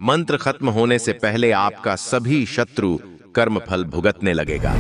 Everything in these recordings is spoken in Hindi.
मंत्र खत्म होने से पहले आपका सभी शत्रु कर्मफल भुगतने लगेगा।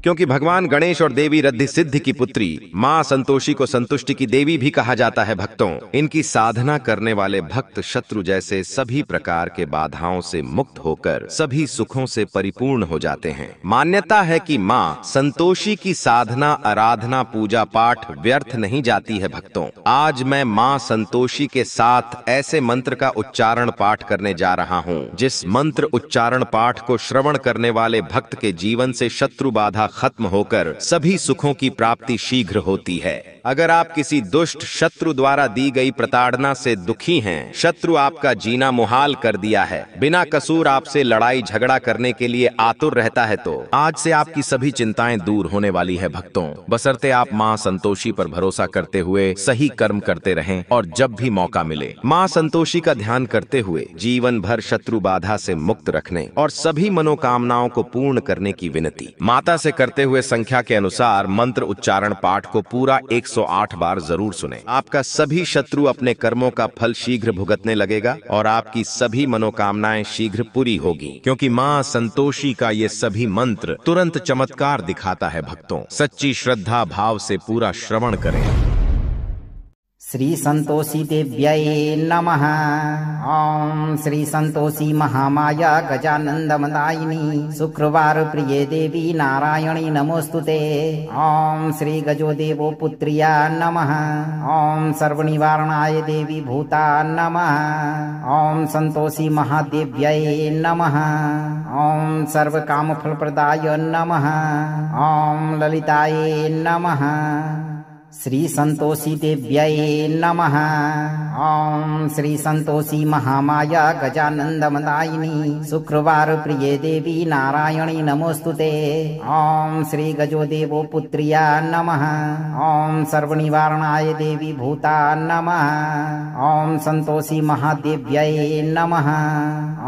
क्योंकि भगवान गणेश और देवी रिद्धि सिद्धि की पुत्री मां संतोषी को संतुष्टि की देवी भी कहा जाता है। भक्तों, इनकी साधना करने वाले भक्त शत्रु जैसे सभी प्रकार के बाधाओं से मुक्त होकर सभी सुखों से परिपूर्ण हो जाते हैं। मान्यता है कि मां संतोषी की साधना, आराधना, पूजा पाठ व्यर्थ नहीं जाती है। भक्तों, आज मैं मां संतोषी के साथ ऐसे मंत्र का उच्चारण पाठ करने जा रहा हूं, जिस मंत्र उच्चारण पाठ को श्रवण करने वाले भक्त के जीवन से शत्रु बाधा खत्म होकर सभी सुखों की प्राप्ति शीघ्र होती है। अगर आप किसी दुष्ट शत्रु द्वारा दी गई प्रताड़ना से दुखी हैं, शत्रु आपका जीना मुहाल कर दिया है, बिना कसूर आपसे लड़ाई झगड़ा करने के लिए आतुर रहता है, तो आज से आपकी सभी चिंताएं दूर होने वाली है। भक्तों, बशर्ते आप मां संतोषी पर भरोसा करते हुए सही कर्म करते रहें और जब भी मौका मिले मां संतोषी का ध्यान करते हुए जीवन भर शत्रु बाधा से मुक्त रखने और सभी मनोकामनाओं को पूर्ण करने की विनती। माता से करते हुए संख्या के अनुसार मंत्र उच्चारण पाठ को पूरा 108 बार जरूर सुने। आपका सभी शत्रु अपने कर्मों का फल शीघ्र भुगतने लगेगा और आपकी सभी मनोकामनाएं शीघ्र पूरी होगी, क्योंकि मां संतोषी का ये सभी मंत्र तुरंत चमत्कार दिखाता है। भक्तों, सच्ची श्रद्धा भाव से पूरा श्रवण करें। श्री संतोषी देव्यै नमः। ओम श्री संतोषी महामाया गजानंदमदायिनी शुक्रवार प्रिये देवी नारायणी नमोस्तुते। ओम श्री गजो देवो पुत्रिया नमः। ओम सर्वनिवारणाय देवी भूता नमः। ओम संतोषी महादेव्यै नमः। ओम सर्व काम फल प्रदाय नमः। ओम ललिताय नमः। श्री संतोषी देव्यै नमः। ओम श्री संतोषी महामाया गजानंदमदायिनी शुक्रवार प्रिये देवी नारायणी नमोस्तुते। ओम श्री गजो देवो पुत्रिया नमः। ओम सर्वनिवारणाय देवी भूता नमः। ओम संतोषी महादेव्यै नमः।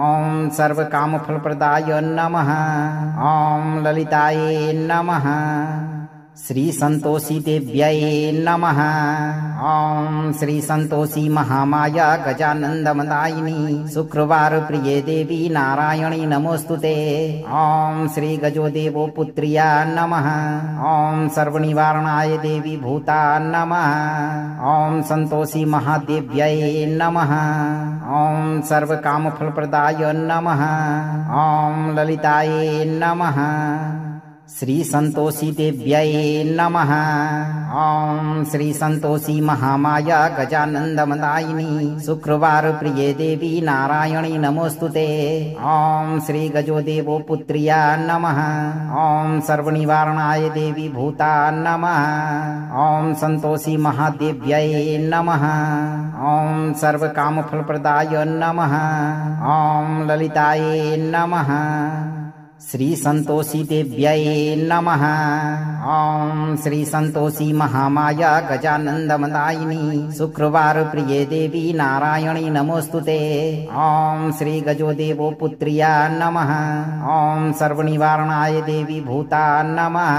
ओम सर्व काम फल प्रदाय नमः। ओम ललिताय नमः। श्री संतोषी देव्यै नमः। ओम श्री संतोषी महामाया गजानंदमदायिनी शुक्रवार प्रिये देवी नारायणी नमोस्तुते। ओम श्री गजो देवो पुत्रिया नमः। ओम सर्वनिवारणाय देवी भूता नमः। ओम संतोषी महादेव्यै नमः। ओम सर्व काम फल प्रदाय नमः। ओम ललिताय नमः। श्री संतोषी देव्यै नमः। ओम श्री संतोषी महामाया गजानंदमदायिनी शुक्रवार प्रिये देवी नारायणी नमोस्तुते। ओम श्री गजो देवो पुत्रिया नमः। ओम सर्वनिवारणाय देवी भूता नमः। ओम संतोषी महादेव्यै नमः। ओम सर्व काम फल प्रदाय नमः। ओम ललिताय नमः। श्री संतोषी देव्यै नमः। ओम श्री संतोषी महामाया गजानंदमदायिनी शुक्रवार प्रिये देवी नारायणी नमोस्तुते। ओम श्री गजो देवो पुत्रिया नमः। ओम सर्वनिवारणाय देवी भूता नमः।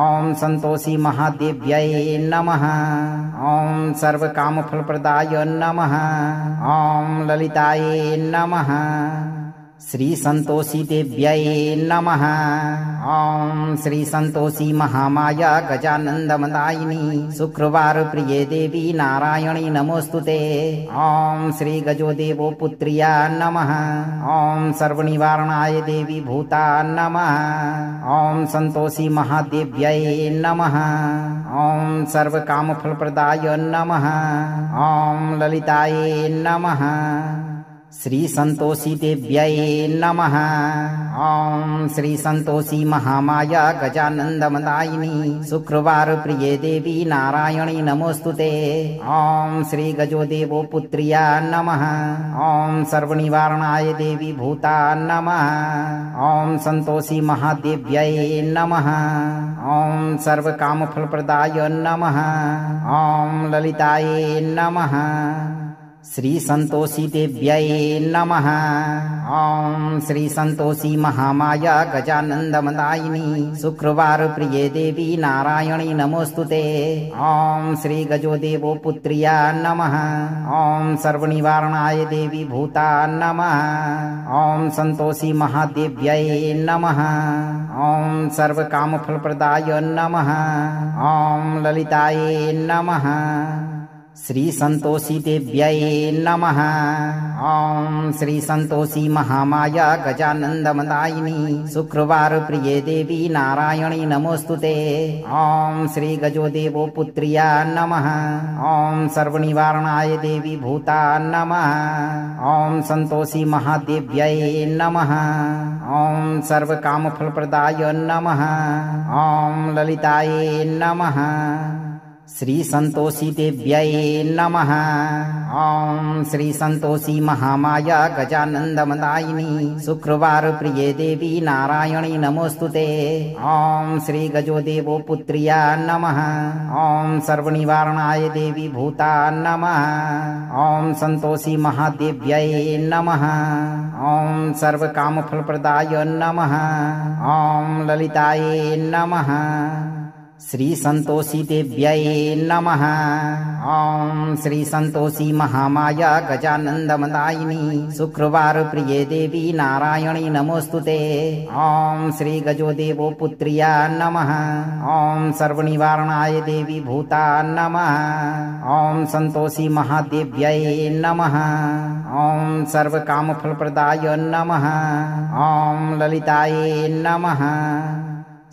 ओम संतोषी महादेव्यै नमः। ओम सर्व काम फल प्रदाय नमः। ओम ललिताय नमः। श्री संतोषी देव्यै नमः। ओम श्री संतोषी महामाया गजानंदमदायिनी शुक्रवार प्रिये देवी नारायणी नमोस्तुते। ओम श्री गजो देवो पुत्रिया नमः। ओम सर्वनिवारणाय देवी भूता नमः। ओम संतोषी महादेव्यै नमः। ओम सर्व काम फल प्रदाय नमः। ओम ललिताय नमः। श्री संतोषी देव्यै नमः। ओम श्री संतोषी महामाया गजानंदमदायिनी शुक्रवार प्रिये देवी नारायणी नमोस्तुते। ओम श्री गजो देवो पुत्रिया नमः। ओम सर्वनिवारणाय देवी भूता नमः। ओम संतोषी महादेव्यै नमः। ओम सर्व काम फल प्रदाय नमः। ओम ललिताय नमः। श्री संतोषी देव्यै नमः। ओम श्री संतोषी महामाया गजानंदमदायिनी शुक्रवार प्रिये देवी नारायणी नमोस्तुते। ओम श्री गजो देवो पुत्र्या नमः। ओम सर्वनिवारणाय देवी भूता नमः। ओम संतोषी महादेव्यै नमः। ओम सर्व काम फल प्रदाय नमः। ओम ललिताय नमः। श्री संतोषी देव्यै नमः। ओम श्री संतोषी महामाया गजानंदमदायिनी शुक्रवार प्रिये देवी नारायणी नमोस्तुते। ओम श्री गजो देवो पुत्र्या नमः। ओम सर्वनिवारणाय देवी भूता नमः। ओम संतोषी महादेव्यै नमः। ओम सर्व काम फल प्रदाय नमः। ओम ललिताय नमः। श्री संतोषी देव्यै नमः। ओम श्री संतोषी महामाया गजानंदमदायिनी शुक्रवार प्रिये देवी नारायणी नमोस्तुते। ओम श्री गजो देवो पुत्र्या नमः। ओम सर्वनिवारणाय देवी भूता नमः। ओम संतोषी महादेव्यै नमः। ओम सर्व काम फल प्रदाय नमः। ओम ललिताय नमः। श्री संतोषी देव्यै नमः। ओम श्री संतोषी महामाया गजानंदमदायिनी शुक्रवार प्रिये देवी नारायणी नमोस्तुते। ओम श्री गजो देवो पुत्र्या नमः। ओम सर्वनिवारणाय देवी भूता नमः। ओम संतोषी महादेव्यै नमः। ओम सर्व काम फल प्रदाय नमः। ओम ललिताय नमः।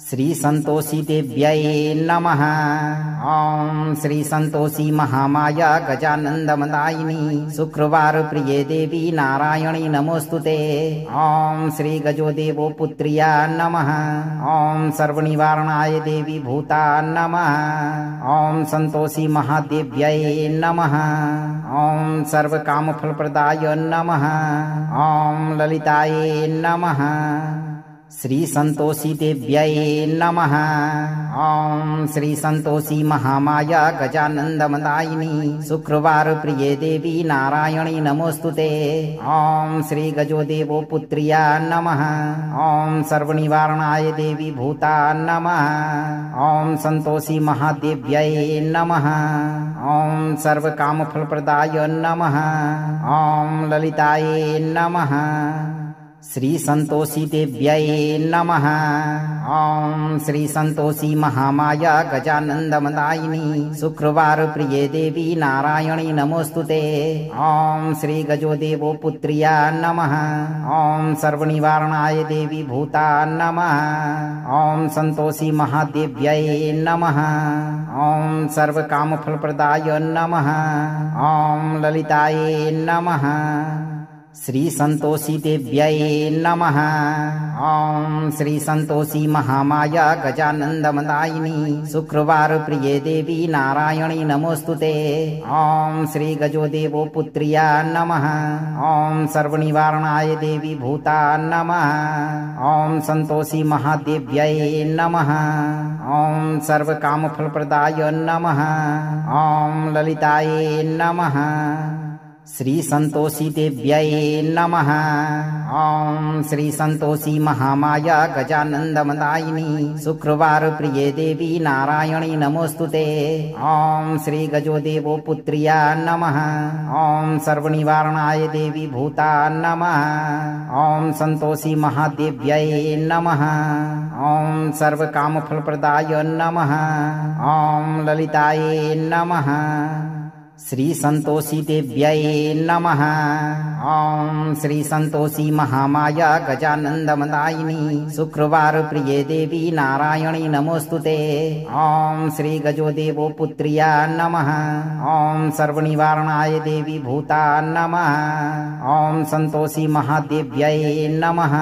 श्री संतोषी देव्यै नमः। ओम श्री संतोषी महामाया गजानंदमदायिनी शुक्रवार प्रिये देवी नारायणी नमोस्तुते। ओम श्री गजो देवो पुत्र्या नमः। ओम सर्वनिवारणाय देवी भूता नमः। ओम संतोषी महादेव्यै नमः। ओम सर्व काम फल प्रदाय नमः। ओम ललिताय नमः। श्री संतोषी देव्यै नमः। ओम श्री संतोषी महामाया गजानंदमदायिनी शुक्रवार प्रिये देवी नारायणी नमोस्तुते। ओम श्री गजो देवो पुत्र्या नमः। ओम सर्वनिवारणाय देवी भूता नमः। ओम संतोषी महादेव्यै नमः। ओम सर्व काम फल प्रदाय नमः। ओम ललिताय नमः। श्री संतोषी देव्यै नमः। ओम श्री संतोषी महामाया गजानंदमदायिनी शुक्रवार प्रिये देवी नारायणी नमोस्तुते। ओम श्री गजो देवो पुत्र्या नमः। ओम सर्वनिवारणाय देवी भूता नमः। ओम संतोषी महादेव्यै नमः। ओम सर्व काम फल प्रदाय नमः। ओम ललिताय नमः। श्री संतोषी देव्यै नमः। ओम श्री संतोषी महामाया गजानंदमदायिनी शुक्रवार प्रिये देवी नारायणी नमोस्तुते। ओम श्री गजो देवो पुत्र्या नमः। ओम सर्वनिवारणाय देवी भूता नमः। ओम संतोषी महादेव्यै नमः। ओम सर्व काम फल प्रदाय नमः। ओम ललिताय नमः। श्री संतोषी देव्यै नमः। ओम श्री संतोषी महामाया गजानंदमदायिनी शुक्रवार प्रिये देवी नारायणी नमोस्तुते। ओम श्री गजो देवो पुत्र्या नमः। ओम सर्वनिवारणाय देवी भूता नमः। ओम संतोषी महादेव्यै नमः। ओम सर्व काम फल प्रदाय नमः। ओम ललिताय नमः। श्री संतोषी देव्यै नमः। ओम श्री संतोषी महामाया गजानंदमदायिनी शुक्रवार प्रिये देवी नारायणी नमोस्तुते। ओम श्री गजो देवो पुत्र्या नमः। ओम सर्वनिवारणाय देवी भूता नमः। ओम संतोषी महादेव्यै नमः।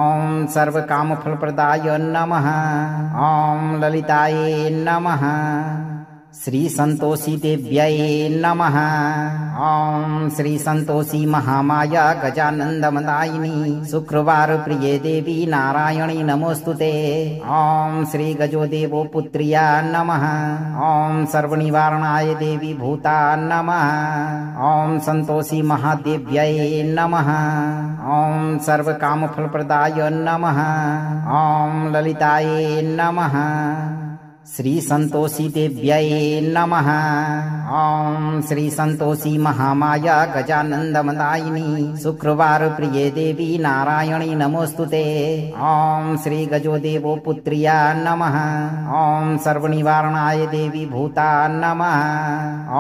ओम सर्व काम फल प्रदाय नमः। ओम ललिताय नमः। श्री संतोषी देव्यै नमः। ओम श्री संतोषी महामाया गजानंदमदायिनी शुक्रवार प्रिये देवी नारायणी नमोस्तुते। ओम श्री गजो देवो पुत्र्या नमः। ओम सर्वनिवारणाय देवी भूता नमः। ओम संतोषी महादेव्यै नमः। ओम सर्व काम फल प्रदाय नमः। ओम ललिताय नमः। श्री संतोषी देव्यै नमः। ओम श्री संतोषी महामाया गजानंदमदायिनी शुक्रवार प्रिये देवी नारायणी नमोस्तुते। ओम श्री गजो देवो पुत्र्या नमः। ओम सर्वनिवारणाय देवी भूता नमः।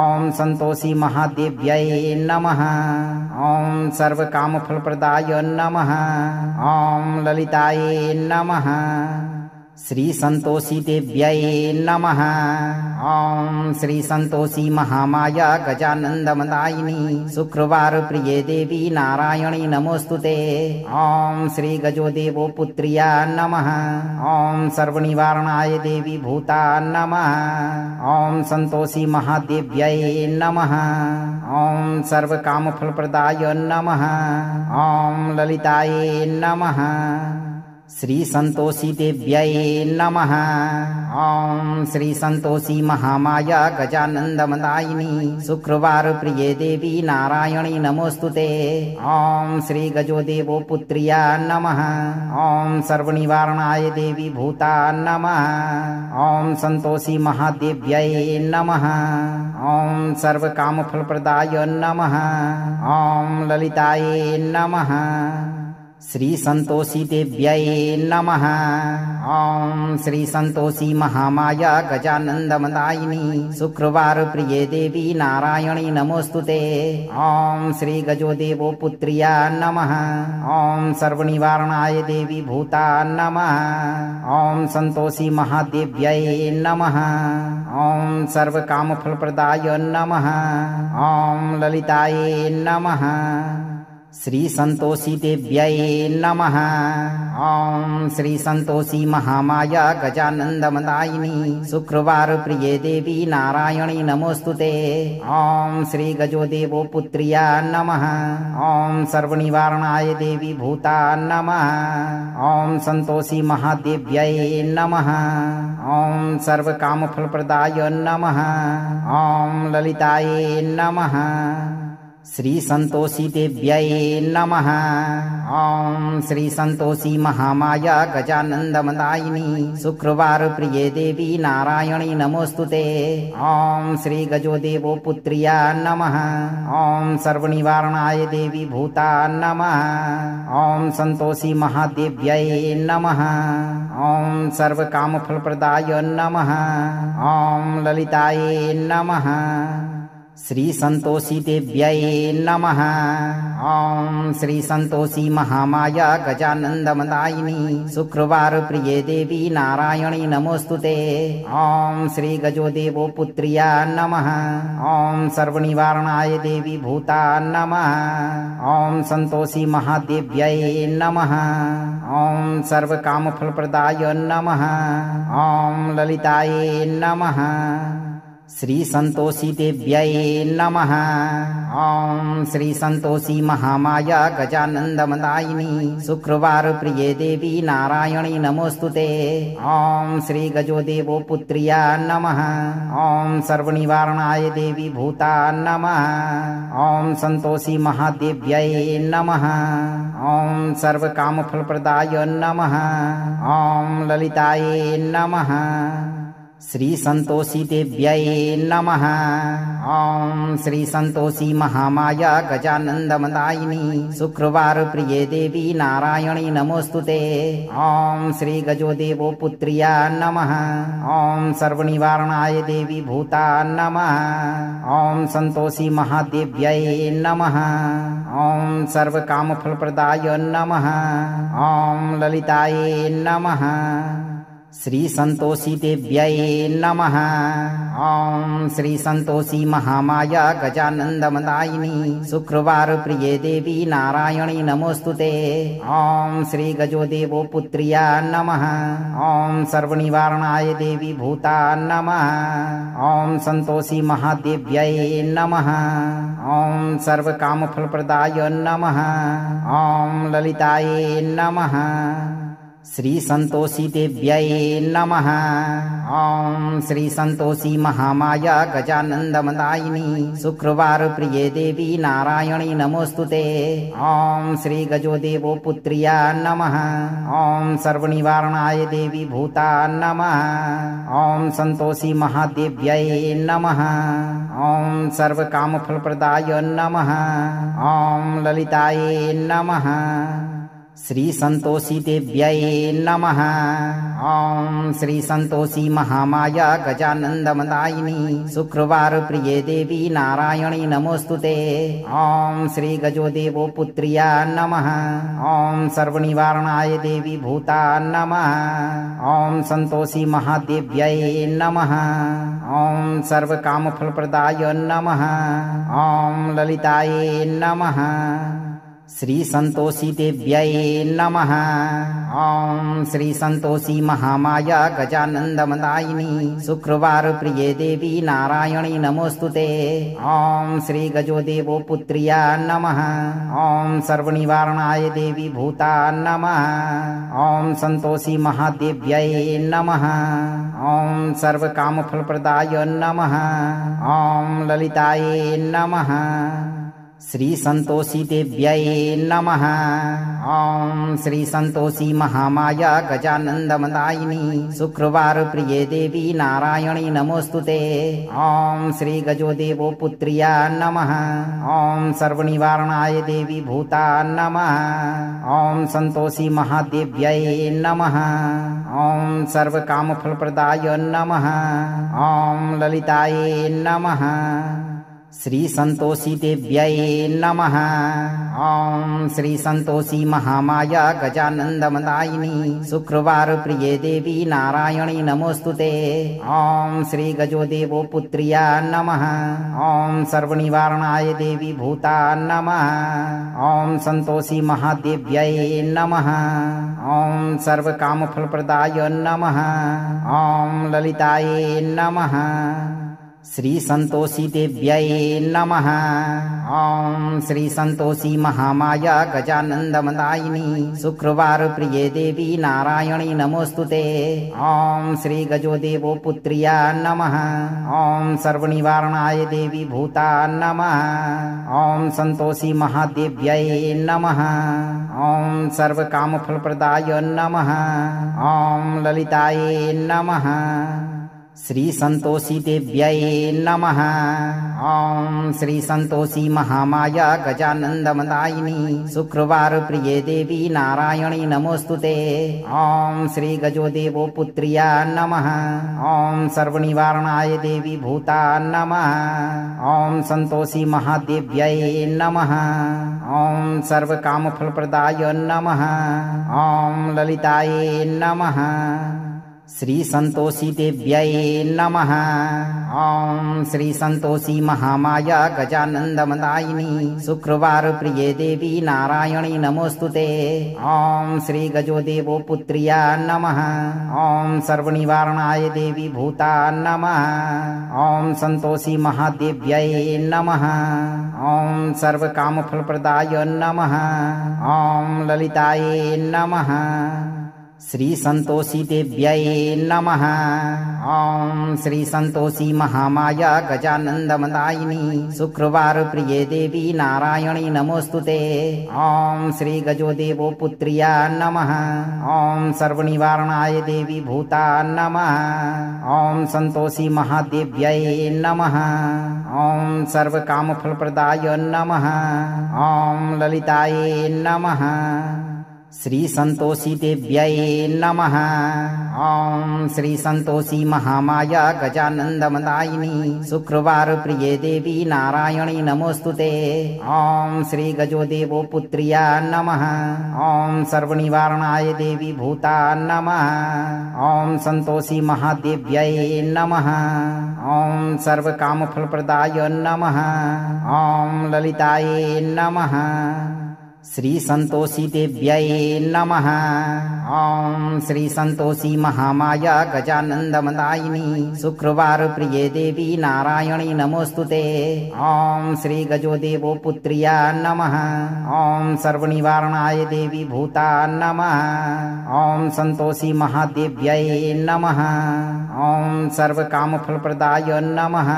ओम संतोषी महादेव्यै नमः। ओम सर्व काम फल प्रदाय नमः। ओम ललिताय नमः। श्री संतोषी देव्यै नमः। ओम श्री संतोषी महामाया गजानंदमदायिनी शुक्रवार प्रिये देवी नारायणी नमोस्तुते। ओम श्री गजो देवो पुत्र्या नमः। ओम सर्वनिवारणाय देवी भूता नमः। ओम संतोषी महादेव्यै नमः। ओम सर्व काम फल प्रदाय नमः। ओम ललिताय नमः। श्री संतोषी देव्यै नमः। ओम श्री संतोषी महामाया गजानंदमदायिनी शुक्रवार प्रिये देवी नारायणी नमोस्तुते। ओम श्री गजो देवो पुत्र्या नमः। ओम सर्वनिवारणाय देवी भूता नमः। ओम संतोषी महादेव्यै नमः। ओम सर्व काम फल प्रदाय नमः। ओम ललिताय नमः। श्री संतोषी देव्यै नमः। ओम श्री संतोषी महामाया गजानंदमदायिनी शुक्रवार प्रिये देवी नारायणी नमोस्तुते। ओम श्री गजो देवो पुत्र्या नमः। ओम सर्वनिवारणाय देवी भूता नमः। ओम संतोषी महादेव्यै नमः। ओम सर्व काम फल प्रदाय नमः। ओम ललिताय नमः। श्री संतोषी देव्यै नमः। ओम श्री संतोषी महामाया गजानंदमदायिनी शुक्रवार प्रिये देवी नारायणी नमोस्तुते। ओम श्री गजो देवो पुत्र्या नमः। ओम सर्वनिवारणाय देवी भूता नमः। ओम संतोषी महादेव्यै नमः। ओम सर्व काम फल प्रदाय नमः। ओम ललिताय नमः। श्री संतोषी देव्यै नमः। ओम श्री संतोषी महामाया गजानंदमदायिनी शुक्रवार प्रिये देवी नारायणी नमोस्तुते। ओम श्री गजो देवो पुत्र्या नमः। ओम सर्वनिवारणाय देवी भूता नमः। ओम संतोषी महादेव्यै नमः। ओम सर्व काम फल प्रदाय नमः। ओम ललिताय नमः। श्री संतोषी देव्यै नमः। ओम श्री संतोषी महामाया गजानंदमदायिनी शुक्रवार प्रिये देवी नारायणी नमोस्तुते। ओम श्री गजो देवो पुत्र्या नमः। ओम सर्वनिवारणाय देवी भूता नमः। ओम संतोषी महादेव्यै नमः। ओम सर्व काम फल प्रदाय नमः। ओम ललिताय नमः। श्री संतोषी देव्यै नमः। ओम श्री संतोषी महामाया गजानंदमदायिनी शुक्रवार प्रिये देवी नारायणी नमोस्तुते। ओम श्री गजो देवो पुत्र्या नमः। ओम सर्वनिवारणाय देवी भूता नमः। ओम संतोषी महादेव्यै नमः। ओम सर्व काम फल प्रदाय नमः। ओम ललिताय नमः। श्री संतोषी देव्यै नमः। ओम श्री संतोषी महामाया गजानंदमदायिनी शुक्रवार प्रिये देवी नारायणी नमोस्तुते। ओम श्री गजो देवो पुत्र्या नमः। ओम सर्वनिवारणाय देवी भूता नमः। ओम संतोषी महादेव्यै नमः। ओम सर्व काम फल प्रदाय नमः। ओम ललिताय नमः। श्री संतोषी देव्यै नमः। ओम श्री संतोषी महामाया गजानंदमदायिनी शुक्रवार प्रिये देवी नारायणी नमोस्तुते। ओम श्री गजो देवो पुत्र्या नमः। ओम सर्वनिवारणाय देवी भूता नमः। ओम संतोषी महादेव्यै नमः। ओम सर्वकामफलप्रदाय नमः। ओम ललितायै नमः। श्री संतोषी देव्यै नमः। ओम श्री संतोषी महामाया गजानंदमदायिनी शुक्रवार प्रिये देवी नारायणी नमोस्तुते। ओम श्री गजो देवो पुत्र्या नमः। ओम सर्वनिवारणाय देवी भूता नमः। ओम संतोषी महादेव्यै नमः। ओम सर्वकामफलप्रदाय नमः। ओम ललितायै नमः। श्री संतोषी देव्यै नमः। ओम श्री संतोषी महामाया गजानंदमदायिनी शुक्रवार प्रिये देवी नारायणी नमोस्तुते। ओम श्री गजो देवो पुत्र्या नमः। ओम सर्वनिवारणाय देवी भूता नमः। ओम संतोषी महादेव्यै नमः। ओम सर्वकामफलप्रदाय नमः। ओम ललितायै नमः। श्री संतोषी देव्यै नमः। ओम श्री संतोषी महामाया गजानंदमदायिनी शुक्रवार प्रिये देवी नारायणी नमोस्तुते। ओम श्री गजो देवो पुत्र्या नमः। ओम सर्वनिवारणाय देवी भूता नमः। ओम संतोषी महादेव्यै नमः। ओम सर्वकामफलप्रदाय नमः। ओम ललितायै नमः। श्री संतोषी देव्यै नमः। ओम श्री संतोषी महामाया गजानंदमदायिनी शुक्रवार प्रिये देवी नारायणी नमोस्तुते। ओम श्री गजो देवो पुत्र्या नमः। ओम सर्वनिवारणाय देवी भूता नमः। ओम संतोषी महादेव्यै नमः। ओम सर्वकामफलप्रदाय नमः। ओम ललितायै नमः। श्री संतोषी देव्यै नमः। ओम श्री संतोषी महामाया गजानंदमदायिनी शुक्रवार प्रिये देवी नारायणी नमोस्तुते। ओम श्री गजो देवो पुत्र्या नमः। ओम सर्वनिवारणाय देवी भूता नमः। ओम संतोषी महादेव्यै नमः। ओम सर्वकामफलप्रदाय नमः। ओम ललितायै नमः। श्री संतोषी देव्यै नमः। ओम श्री संतोषी महामाया गजानंदमदायिनी शुक्रवार प्रिये देवी नारायणी नमोस्तुते। ओम श्री गजो देवो पुत्र्या नमः। ओम सर्वनिवारणाय देवी भूता नमः। ओम संतोषी महादेव्यै नमः। ओम सर्वकामफलप्रदाय नमः। ओम ललितायै नमः। श्री संतोषी देव्यै नमः। ओम श्री संतोषी महामाया गजानंदमदायिनी शुक्रवार प्रिये देवी नारायणी नमोस्तुते। ओम श्री गजो देवो पुत्र्या नमः। ओम सर्वनिवारणाय देवी भूता नमः। ओम संतोषी महादेव्यै नमः। ओम सर्वकामफलप्रदाय नमः। ओम ललितायै नमः। श्री संतोषी देव्यै नमः। ओम श्री संतोषी महामाया गजानंदमदायिनी शुक्रवार प्रिये देवी नारायणी नमोस्तुते। ओम श्री गजो देवो पुत्र्या नमः। ओम सर्वनिवारणाय देवी भूता नमः। ओम संतोषी महादेव्यै नमः। ओम सर्वकामफलप्रदाय नमः। ओम ललितायै नमः। श्री संतोषी देव्यै नमः। ओम श्री संतोषी महामाया गजानंदमदायिनी शुक्रवार प्रिये देवी नारायणी नमोस्तुते। ओम श्री गजो देवो पुत्र्या नमः। ओम सर्वनिवारणाय देवी भूता नमः। ओम संतोषी महादेव्यै नमः। ओम सर्वकामफलप्रदाय नमः। ओम ललितायै नमः। श्री संतोषी देव्यै नमः। ओम श्री संतोषी महामाया गजानंदमदायिनी शुक्रवार प्रिये देवी नारायणी नमोस्तुते। ओम श्री गजो देवो पुत्र्या नमः। ओम सर्वनिवारणाय देवी भूता नमः। ओम संतोषी महादेव्यै नमः। ओम सर्वकामफलप्रदाय नमः। ओम ललितायै नमः। श्री संतोषी देव्यै नमः। ओम श्री संतोषी महामाया गजानंदमदायिनी शुक्रवार प्रिये देवी नारायणी नमोस्तुते। ओम श्री गजो देवो पुत्र्या नमः। ओम सर्वनिवारणाय देवी भूता नमः। ओम संतोषी महादेव्यै नमः। ओम सर्वकामफलप्रदाय नमः।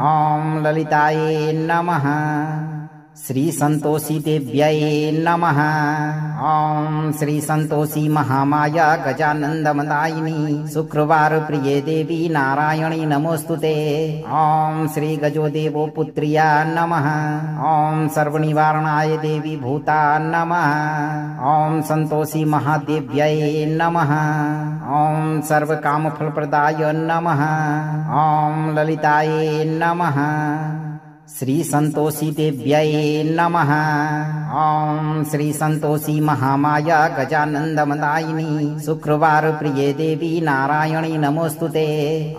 ओम ललितायै नमः। श्री संतोषी देव्यै नमः। ओम श्री संतोषी महामाया गजानंदमदायिनी शुक्रवार प्रिये देवी नारायणी नमोस्तुते। ओम श्री गजो देवो पुत्र्या नमः। ओम सर्वनिवारणाय देवी भूता नमः। ओम संतोषी महादेव्यै नमः। ओम सर्वकामफलप्रदाय नमः। ओम ललितायै नमः। श्री संतोषी देव्यै नमः। ओम श्री संतोषी महामाया गजानंदमदायिनी शुक्रवार प्रिये देवी नारायणी नमोस्तुते।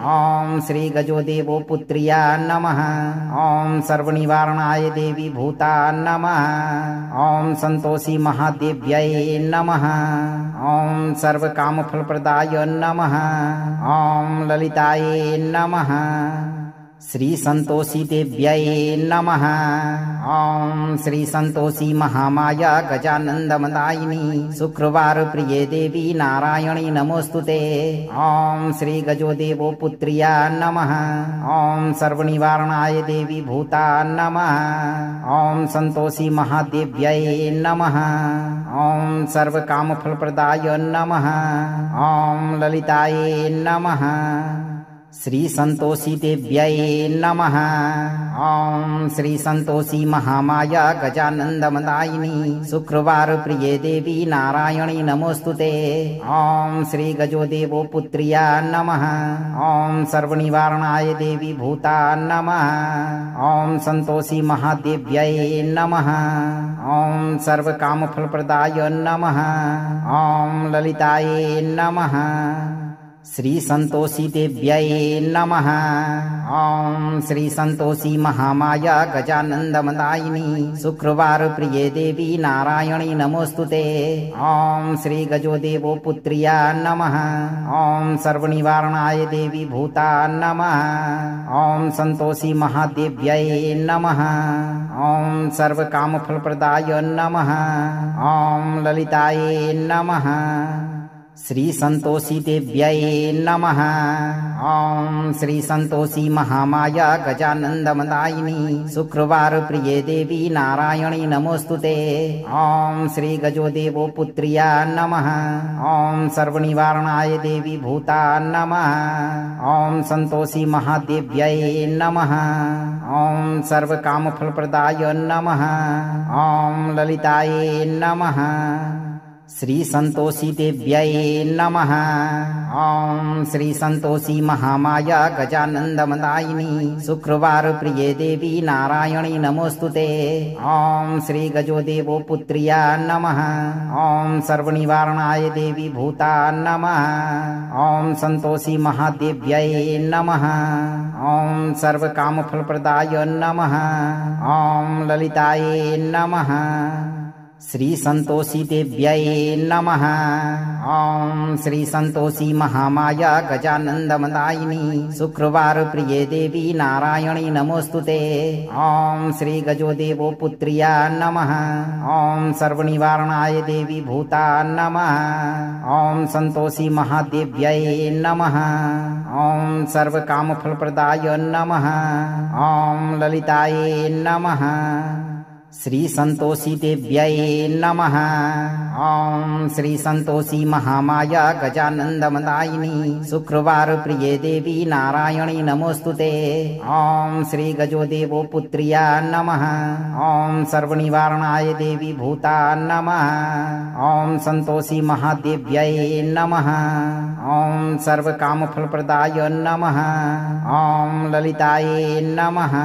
ओम श्री गजो देवो पुत्र्या नमः। ओम सर्वनिवारणाय देवी भूता नमः। ओम संतोषी महादेव्यै नमः। ओम सर्वकामफलप्रदाय नमः। ओम ललितायै नमः। श्री संतोषी देव्यै नमः। ओम श्री संतोषी महामाया गजानंदमदायिनी शुक्रवार प्रिये देवी नारायणी नमोस्तुते। ओम श्री गजो देवो पुत्र्या नमः। ओम सर्वनिवारणाय देवी भूता नमः। ओम संतोषी महादेव्यै नमः। ओम सर्वकामफलप्रदाय नमः। ओम ललितायै नमः। श्री संतोषी देव्यै नमः। ओम श्री संतोषी महामाया गजानंदमदायिनी शुक्रवार प्रिये देवी नारायणी नमोस्तुते। ओम श्री गजो देवो पुत्र्या नमः। ओम सर्वनिवारणाय देवी भूता नमः। ओम संतोषी महादेव्यै नमः। ओम सर्वकामफलप्रदाय नमः। ओम ललितायै नमः। श्री संतोषी देव्यै नमः। ओम श्री संतोषी महामाया गजानंदमदायिनी शुक्रवार प्रिये देवी नारायणी नमोस्तुते। ओम श्री गजो देवो पुत्र्या नमः। ओम सर्वनिवारणाय देवी भूता नमः। ओम संतोषी महादेव्यै नमः। ओम सर्वकामफलप्रदाय नमः। ओम ललितायै नमः। श्री संतोषी देव्यै नमः। ओम श्री संतोषी महामाया गजानंदमदायिनी शुक्रवार प्रिये देवी नारायणी नमोस्तुते। ओम श्री गजो देवो पुत्र्या नमः। ओम सर्वनिवारणाय देवी भूता नमः। ओम संतोषी महादेव्यै नमः। ओम सर्वकामफलप्रदाय नमः। ओम ललितायै नमः। श्री संतोषी देव्यै नमः। ओम श्री संतोषी महामाया गजानंदमदायिनी शुक्रवार प्रिये देवी नारायणी नमोस्तुते। ओम श्री गजो देवो पुत्र्या नमः। ओम सर्वनिवारणाय देवी भूता नमः। ओम संतोषी महादेव्यै नमः। ओम सर्वकामफलप्रदाय नमः। ओम ललितायै नमः। श्री संतोषी देव्यै नमः। ओम श्री संतोषी महामाया गजानंदमदायिनी शुक्रवार प्रिये देवी नारायणी नमोस्तुते। ओम श्री गजो देवो पुत्र्या नमः। ओम सर्वनिवारणाय देवी भूता नमः। ओम संतोषी महादेव्यै नमः। ओम सर्वकामफलप्रदाय नमः। ओम ललितायै नमः। श्री संतोषी देव्यै नमः। ओम श्री संतोषी महामाया गजानंदमदायिनी शुक्रवार प्रिये देवी नारायणी नमोस्तुते। ओम श्री गजो देवो पुत्र्या नमः। ओम सर्वनिवारणाय देवी भूता नमः। ओम संतोषी महादेव्यै नमः। ओम सर्वकामफलप्रदाय नमः। ओम ललितायै नमः।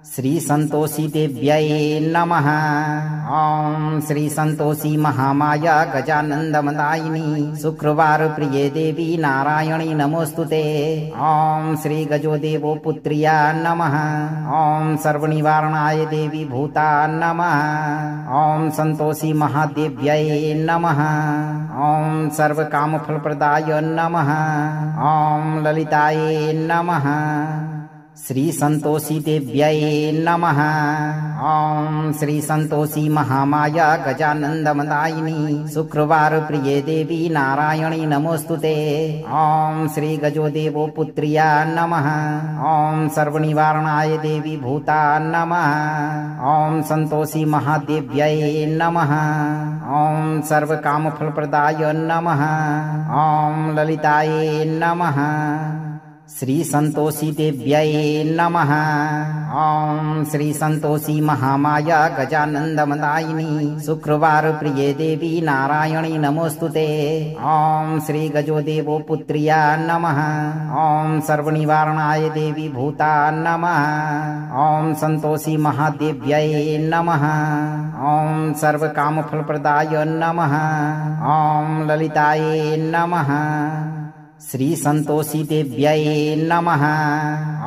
श्री संतोषी देव्यै नमः। ओम श्री संतोषी महामाया गजानंदमदायिनी शुक्रवार प्रिये देवी नारायणी नमोस्तुते। ओम श्री गजो देवो पुत्र्या नमः। ओम सर्वनिवारणाय देवी भूता नमः। ओम संतोषी महादेव्यै नमः। ओम सर्वकामफलप्रदाय नमः। ओम ललितायै नमः। श्री संतोषी देव्यै नमः। ओम श्री संतोषी महामाया गजानंदमदायिनी शुक्रवार प्रिये देवी नारायणी नमोस्तुते। ओम श्री गजो देवो पुत्र्या नमः। ओम सर्वनिवारणाय देवी भूता नमः। ओम संतोषी महादेव्यै नमः। ओम सर्वकामफलप्रदाय नमः। ओम ललितायै नमः। श्री संतोषी देव्यै नमः। ओम श्री संतोषी महामाया गजानंदमदायिनी शुक्रवार प्रिये देवी नारायणी नमोस्तुते। ओम श्री गजो देवो पुत्र्या नमः। ओम सर्वनिवारणाय देवी भूता नमः। ओम संतोषी महादेव्यै नमः। ओम सर्वकामफलप्रदाय नमः। ओम ललितायै नमः। श्री संतोषी देव्यै नमः।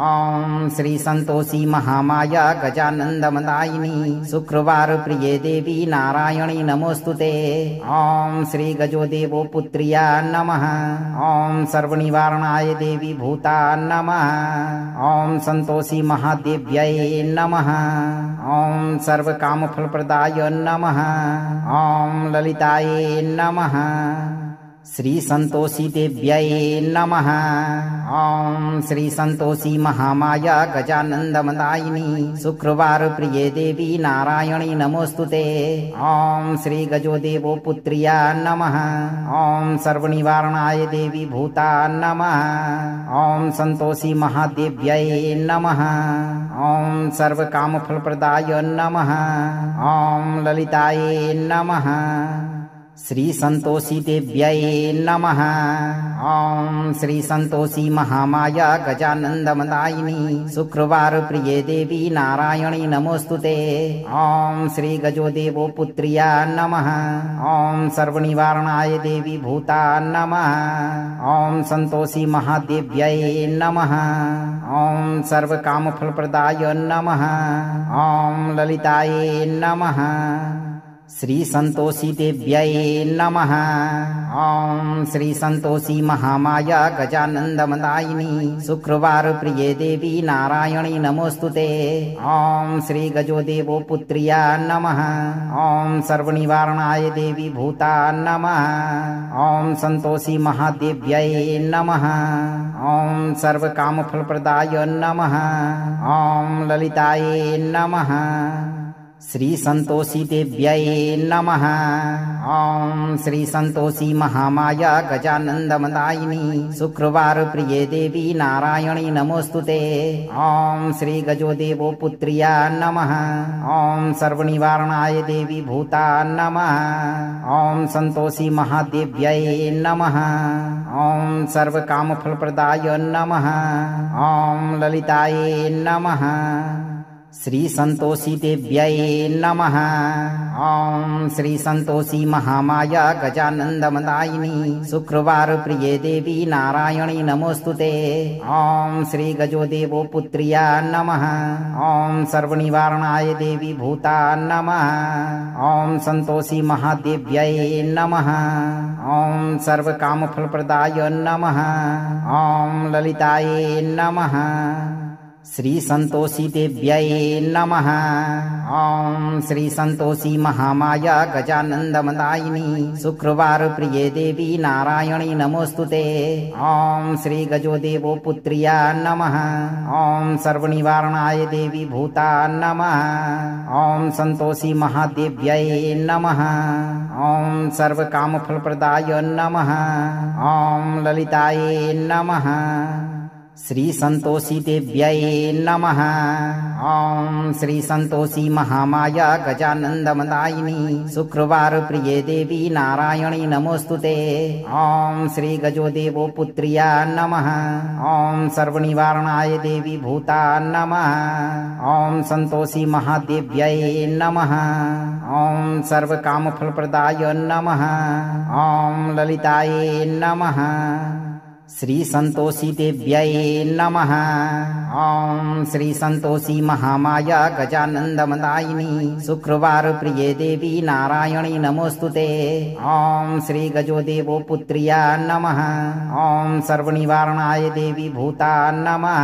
ओम श्री संतोषी महामाया गजानंदमदायिनी शुक्रवार प्रिये देवी नारायणी नमोस्तुते। ओम श्री गजो देवो पुत्र्या नमः। ओम सर्वनिवारणाय देवी भूता नमः। ओम संतोषी महादेव्यै नमः। ओम सर्वकामफलप्रदाय नमः। ओम ललितायै नमः। श्री संतोषी देव्यै नमः। ओम श्री संतोषी महामाया गजानंदमदायिनी शुक्रवार प्रिये देवी नारायणी नमोस्तुते। ओम श्री गजो देवो पुत्र्या नमः। ओम सर्वनिवारणाय देवी भूता नमः। ओम संतोषी महादेव्यै नमः। ओम सर्वकामफलप्रदाय नमः। ओम ललितायै नमः। श्री संतोषी देव्यै नमः। ओम श्री संतोषी महामाया गजानंदमदायिनी शुक्रवार प्रिये देवी नारायणी नमोस्तुते। ओम श्री गजो देवो पुत्र्या नमः। ओम सर्वनिवारणाय देवी भूता नमः। ओम संतोषी महादेव्यै नमः। ओम सर्वकामफलप्रदाय नमः। ओम ललितायै नमः। श्री संतोषी देव्यै नमः। ओम श्री संतोषी महामाया गजानंदमदायिनी शुक्रवार प्रिये देवी नारायणी नमोस्तुते। ओम श्री गजो देवो पुत्र्या नमः। ओम सर्वनिवारणाय देवी भूता नमः। ओम संतोषी महादेव्यै नमः। ओम सर्वकामफलप्रदाय नमः। ओम ललितायै नमः। श्री संतोषी देव्यै नमः। ओम श्री संतोषी महामाया गजानंदमदायिनी शुक्रवार प्रिये देवी नारायणी नमोस्तुते। ओम श्री गजो देवो पुत्र्या नमः। ओम सर्वनिवारणाय देवी भूता नमः। ओम संतोषी महादेव्यै नमः। ओम सर्वकामफलप्रदाय नमः। ओम ललितायै नमः। श्री संतोषी देव्यै नमः। ओम श्री संतोषी महामाया गजानंदमदायिनी शुक्रवार प्रिये देवी नारायणी नमोस्तुते। ओम श्री गजो देवो पुत्र्या नमः। ओम सर्वनिवारणाय देवी भूता नमः। ओम संतोषी महादेव्यै नमः। ओम सर्वकामफलप्रदाय नमः। ओम ललितायै नमः। श्री संतोषी देव्यै नमः। ओम श्री संतोषी महामाया गजानंदमदायिनी शुक्रवार प्रिये देवी नारायणी नमोस्तुते। ओम श्री गजोदेवो पुत्र्या नमः। ओम सर्वनिवारणाय देवी भूता नमः। ओम संतोषी महादेव्यै नमः। ओम सर्वकामफलप्रदाय नमः। ओम ललितायै नमः। श्री संतोषी देव्यै नमः। ओम श्री संतोषी महामाया गजानंदमदायिनी शुक्रवार प्रिये देवी नारायणी नमोस्तुते। ओम श्री गजोदेवो पुत्र्या नमः। ओम सर्वनिवारणाय देवी भूता नमः। ओम संतोषी महादेव्यै नमः। ओम सर्वकामफलप्रदाय नमः। ओम ललितायै नमः। श्री संतोषी देव्यै नमः। ओम श्री संतोषी महामाया गजानंदमदायिनी शुक्रवार प्रिये देवी नारायणी नमोस्तुते। ओम श्री गजोदेवो पुत्र्या नमः। ओम सर्वनिवारणाय देवी भूता नमः।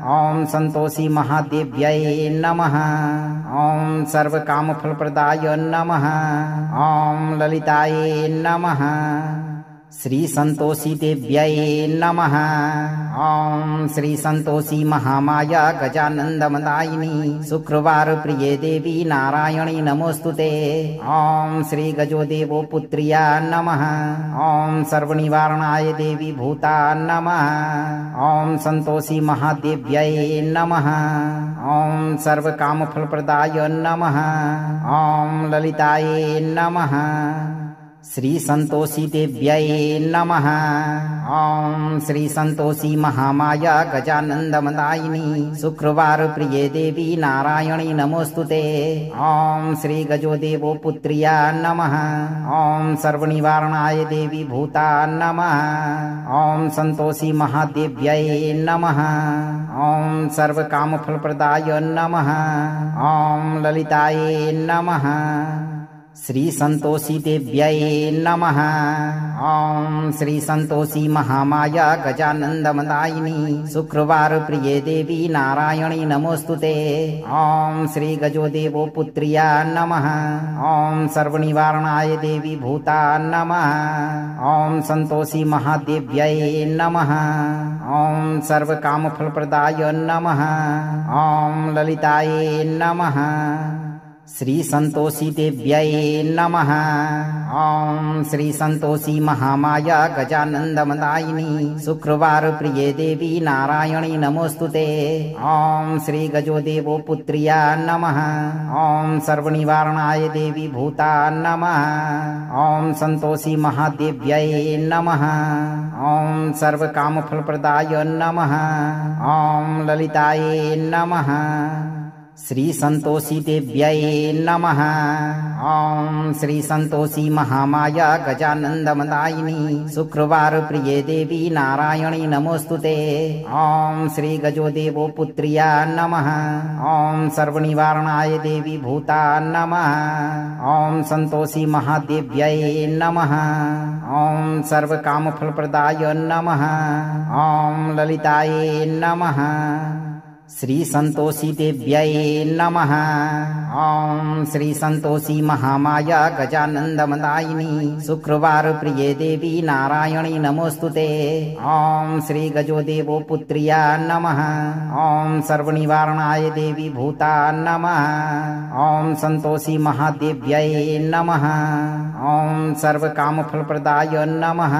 ओम संतोषी महादेव्यै नमः। ओम सर्वकामफलप्रदाय नमः। ओम ललितायै नमः। श्री संतोषी देव्यै नमः। ओम श्री संतोषी महामाया गजानंदमदायिनी शुक्रवार प्रिये देवी नारायणी नमोस्तुते। ओम श्री गजोदेवो पुत्र्या नमः। ओम सर्वनिवारणाय देवी भूता नमः। ओम संतोषी महादेव्यै नमः। ओम सर्वकामफलप्रदाय नमः। ओम ललितायै नमः। श्री संतोषी देव्यै नमः। ओम श्री संतोषी महामाया गजानंदमदायिनी शुक्रवार प्रिये देवी नारायणी नमोस्तुते। ओम श्री गजोदेवो पुत्र्या नमः। ओम सर्वनिवारणाय देवी भूता नमः। ओम संतोषी महादेव्यै नमः। ओम सर्वकामफलप्रदाय नमः। ओम ललितायै नमः। श्री संतोषी देव्यै नमः। ओम श्री संतोषी महामाया गजानंदमदायिनी शुक्रवार प्रिये देवी नारायणी नमोस्तुते। ओम श्री गजोदेवो पुत्र्या नमः। ओम सर्वनिवारणाय देवी भूता नमः। ओम संतोषी महादेव्यै नमः। ओम सर्वकामफलप्रदाय नमः। ओम ललितायै नमः। श्री संतोषी देव्यै नमः। ओम श्री संतोषी महामाया गजानंदमदायिनी शुक्रवार प्रिये देवी नारायणी नमोस्तुते। ओम श्री गजोदेवो पुत्र्या नमः। ओम सर्वनिवारणाय देवी भूता नमः। ओम संतोषी महादेव्यै नमः। ओम सर्वकामफलप्रदाय नमः। ओम ललितायै नमः। श्री संतोषी देव्यै नमः। ओम श्री संतोषी महामाया गजानंदमदायिनी शुक्रवार प्रिये देवी नारायणी नमोस्तुते। ओम श्री गजोदेवो पुत्र्या नमः। ओम सर्वनिवारणाय देवी भूता नमः। ओम संतोषी महादेव्यै नमः। ओम सर्वकामफलप्रदाय नमः। ओम ललितायै नमः। श्री संतोषी देव्यै नमः। ओम श्री संतोषी महामाया गजानंदमदायिनी शुक्रवार प्रिये देवी नारायणी नमोस्तुते। ओम श्री गजोदेवो पुत्र्या नमः। ओम सर्वनिवारणाय देवी भूता नमः। ओम संतोषी महादेव्यै नमः। ओम सर्वकामफलप्रदाय नमः।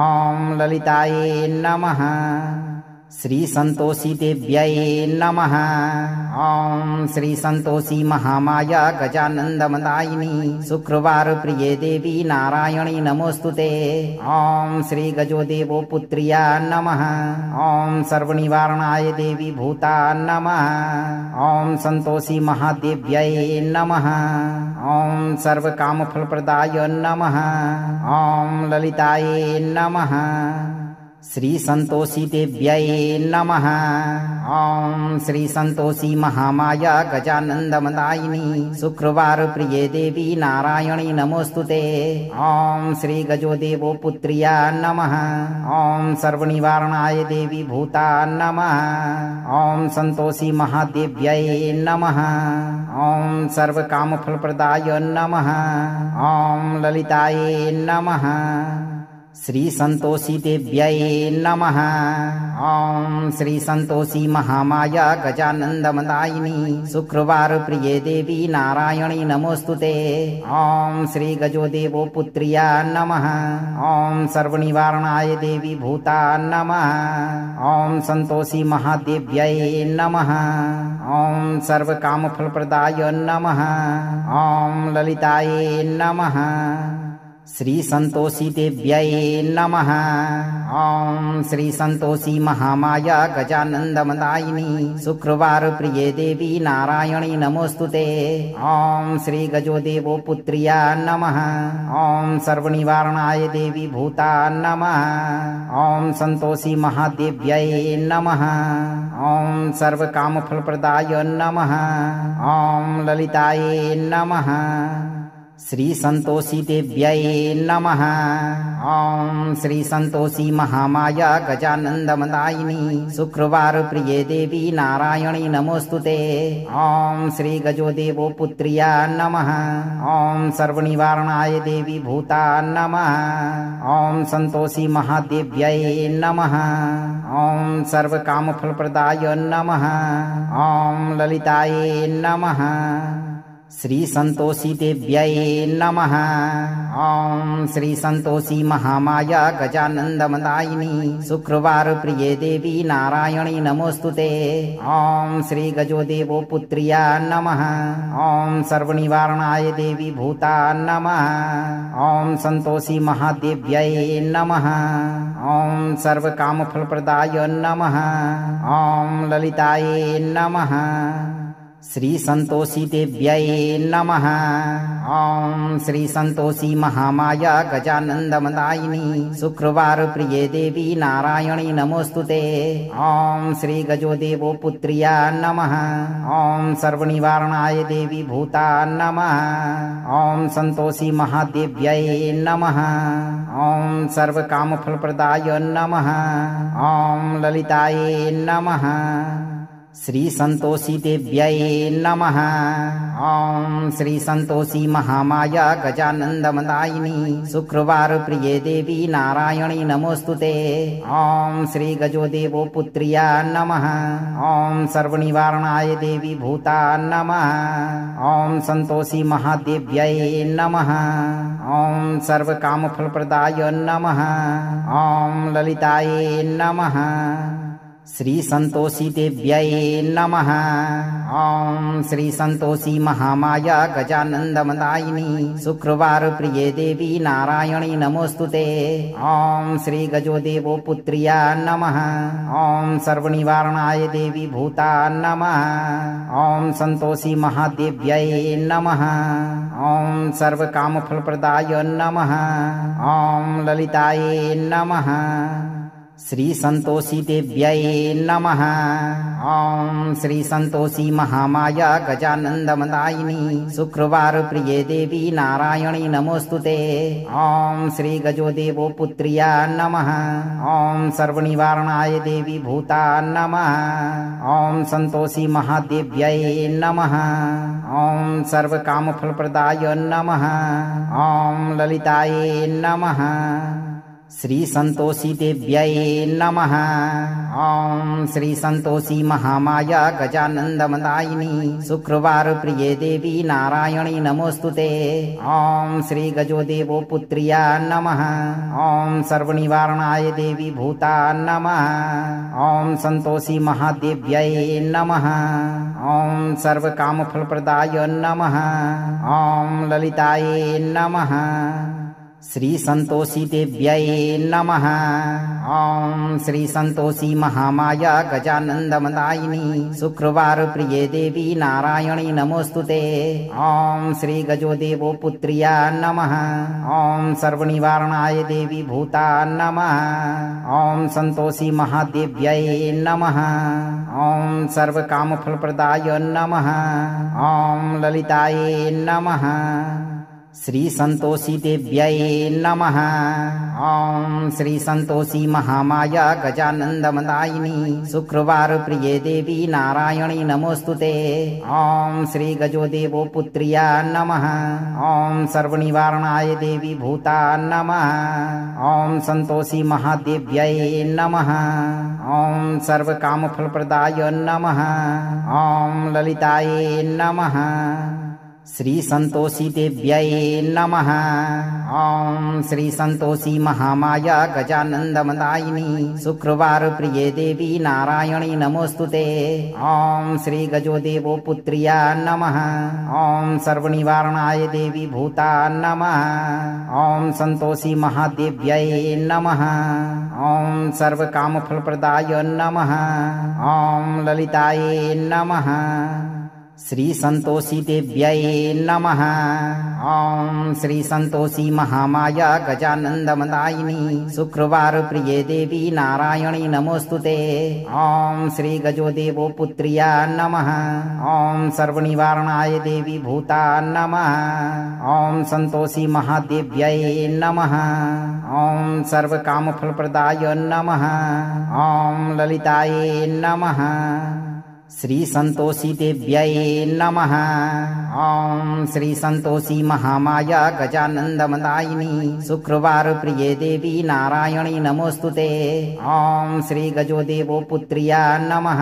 ओम ललितायै नमः। श्री संतोषी देव्यै नमः। ओम श्री संतोषी महामाया गजानंदमदायिनी शुक्रवार प्रिये देवी नारायणी नमोस्तुते। ओम श्री गजोदेवो पुत्र्या नमः। ओम सर्वनिवारणाय देवी भूता नमः। ओम संतोषी महादेव्यै नमः। ओम सर्वकामफलप्रदाय नमः। ओम ललितायै नमः। श्री संतोषी देव्यै नमः। ओम श्री संतोषी महामाया गजानंदमदायिनी शुक्रवार प्रिये देवी नारायणी नमोस्तुते। ओम श्री गजोदेवो पुत्र्या नमः। ओम सर्वनिवारणाय देवी भूता नमः। ओम संतोषी महादेव्यै नमः। ओम सर्वकामफलप्रदाय नमः। ओम ललितायै नमः। श्री संतोषी देव्यै नमः। ओम श्री संतोषी महामाया गजानंदमदायिनी शुक्रवार प्रिये देवी नारायणी नमोस्तुते। ओम श्री गजोदेवो पुत्र्या नमः। ओम सर्वनिवारणाय देवी भूता नमः। ओम संतोषी महादेव्यै नमः। ओम सर्वकामफलप्रदाय नमः। ओम ललितायै नमः। श्री संतोषी देव्यै नमः। ओम श्री संतोषी महामाया गजानंदमदायिनी शुक्रवार प्रिये देवी नारायणी नमोस्तुते। ओम श्री गजोदेवो पुत्र्या नमः। ओम सर्वनिवारणाय देवी भूता नमः। ओम संतोषी महादेव्यै नमः। ओम सर्वकामफलप्रदाय नमः। ओम ललितायै नमः। श्री संतोषी देव्यै नमः। ओम श्री संतोषी महामाया गजानंदमदायिनी शुक्रवार प्रिये देवी नारायणी नमोस्तुते। ओम श्री गजोदेवो पुत्र्या नमः। ओम सर्वनिवारणाय देवी भूता नमः। ओम संतोषी महादेव्यै नमः। ओम सर्वकामफलप्रदाय नमः। ओम ललितायै नमः। श्री संतोषी देव्यै नमः। ओम श्री संतोषी महामाया गजानंदमदायिनी शुक्रवार प्रिये देवी नारायणी नमोस्तुते। ओम श्री गजोदेवो पुत्र्या नमः। ओम सर्वनिवारणाय देवी भूता नमः। ओम संतोषी महादेव्यै नमः। ओम सर्वकामफलप्रदाय नमः। ओम ललितायै नमः। श्री संतोषी देव्यै नमः। ओम श्री संतोषी महामाया गजानंदमदायिनी शुक्रवार प्रिये देवी नारायणी नमोस्तुते। ओम श्री गजोदेवो पुत्र्या नमः। ओम सर्वनिवारणाय देवी भूता नमः। ओम संतोषी महादेव्यै नमः। ओम सर्वकामफलप्रदाय नमः। ओम ललितायै नमः। श्री संतोषी देव्यै नमः। ओम श्री संतोषी महामाया गजानंदमदायिनी शुक्रवार प्रिये देवी नारायणी नमोस्तुते। ओम श्री गजोदेवो पुत्र्या नमः। ओम सर्वनिवारणाय देवी भूता नमः। ओम संतोषी महादेव्यै नमः। ओम सर्वकामफलप्रदाय नमः। ओम ललितायै नमः। श्री संतोषी देव्यै नमः। ओम श्री संतोषी महामाया गजानंदमदायिनी शुक्रवार प्रिये देवी नारायणी नमोस्तुते। ओम श्री गजोदेवो पुत्र्या नमः। ओम सर्वनिवारणाय देवी भूता नमः। ओम संतोषी महादेव्यै नमः। ओम सर्वकामफलप्रदाय नमः। ओम ललितायै नमः। श्री संतोषी देव्यै नमः। ओम श्री संतोषी महामाया गजानंदमदायिनी शुक्रवार प्रिये देवी नारायणी नमोस्तुते। ओम श्री गजोदेवो पुत्र्या नमः। ओम सर्वनिवारणाय देवी भूता नमः। ओम संतोषी महादेव्यै नमः। ओम सर्वकामफलप्रदाय नमः। ओम ललितायै नमः। श्री संतोषी देव्यै नमः। ओम श्री संतोषी महामाया गजानंदमदायिनी शुक्रवार प्रिये देवी नारायणी नमोस्तुते। ओम श्री गजोदेवो पुत्र्या नमः। ओम सर्वनिवारणाय देवी भूता नमः। ओम संतोषी महादेव्यै नमः। ओम सर्वकामफलप्रदाय नमः। ओम ललितायै नमः। श्री संतोषी देव्यै नमः। ओम श्री संतोषी महामाया गजानंदमदायिनी शुक्रवार प्रिये देवी नारायणी नमोस्तुते। ओम श्री गजोदेवो पुत्र्या नमः। ओम सर्वनिवारणाय देवी भूता नमः। ओम संतोषी महादेव्यै नमः। ओम सर्वकामफलप्रदाय नमः। ओम ललितायै नमः। श्री संतोषी देव्यै नमः। ओम श्री संतोषी महामाया गजानंदमदायिनी शुक्रवार प्रिये देवी नारायणी नमोस्तुते। ओम श्री गजोदेवो पुत्र्या नमः। ओम सर्वनिवारणाय देवी भूता नमः। ओम संतोषी महादेव्यै नमः। ओम सर्वकामफलप्रदाय नमः। ओम ललितायै नमः। श्री संतोषी देव्यै नमः। ओम श्री संतोषी महामाया गजानंदमदायिनी शुक्रवार प्रिये देवी नारायणी नमोस्तुते। ओम श्री गजोदेवो पुत्र्या नमः। ओम सर्वनिवारणाय देवी भूता नमः। ओम संतोषी महादेव्यै नमः। ओम सर्वकामफलप्रदाय नमः। ओम ललितायै नमः। श्री संतोषी देव्यै नमः। ओम श्री संतोषी महामाया गजानंदमदायिनी शुक्रवार प्रिये देवी नारायणी नमोस्तुते। ओम श्री गजोदेवो पुत्र्या नमः। ओम सर्वनिवारणाय देवी भूता नमः। ओम संतोषी महादेव्यै नमः। ओम सर्वकामफलप्रदाय नमः। ओम ललितायै नमः। श्री संतोषी देव्यै नमः। ओम श्री संतोषी महामाया गजानंदमदायिनी शुक्रवार प्रिये देवी नारायणी नमोस्तुते। ओम श्री गजोदेवो पुत्र्या नमः।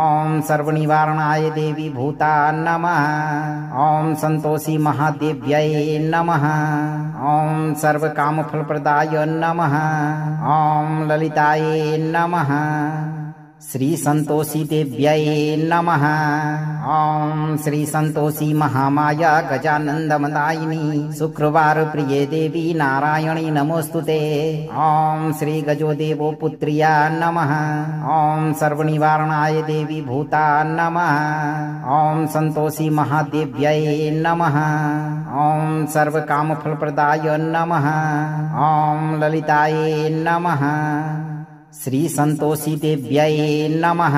ओम सर्वनिवारणाय देवी भूता नमः। ओम संतोषी महादेव्यै नमः। ओम सर्वकामफलप्रदाय नमः। ओम ललितायै नमः। श्री संतोषी देव्यै नमः। ओम श्री संतोषी महामाया गजानंदमदायिनी शुक्रवार प्रिये देवी नारायणी नमोस्तुते। ओम श्री गजोदेवो पुत्र्या नमः। ओम सर्वनिवारणाय देवी भूता नमः। ओम संतोषी महादेव्यै नमः। ओम सर्वकामफलप्रदाय नमः। ओम ललितायै नमः। श्री संतोषी देव्यै नमः।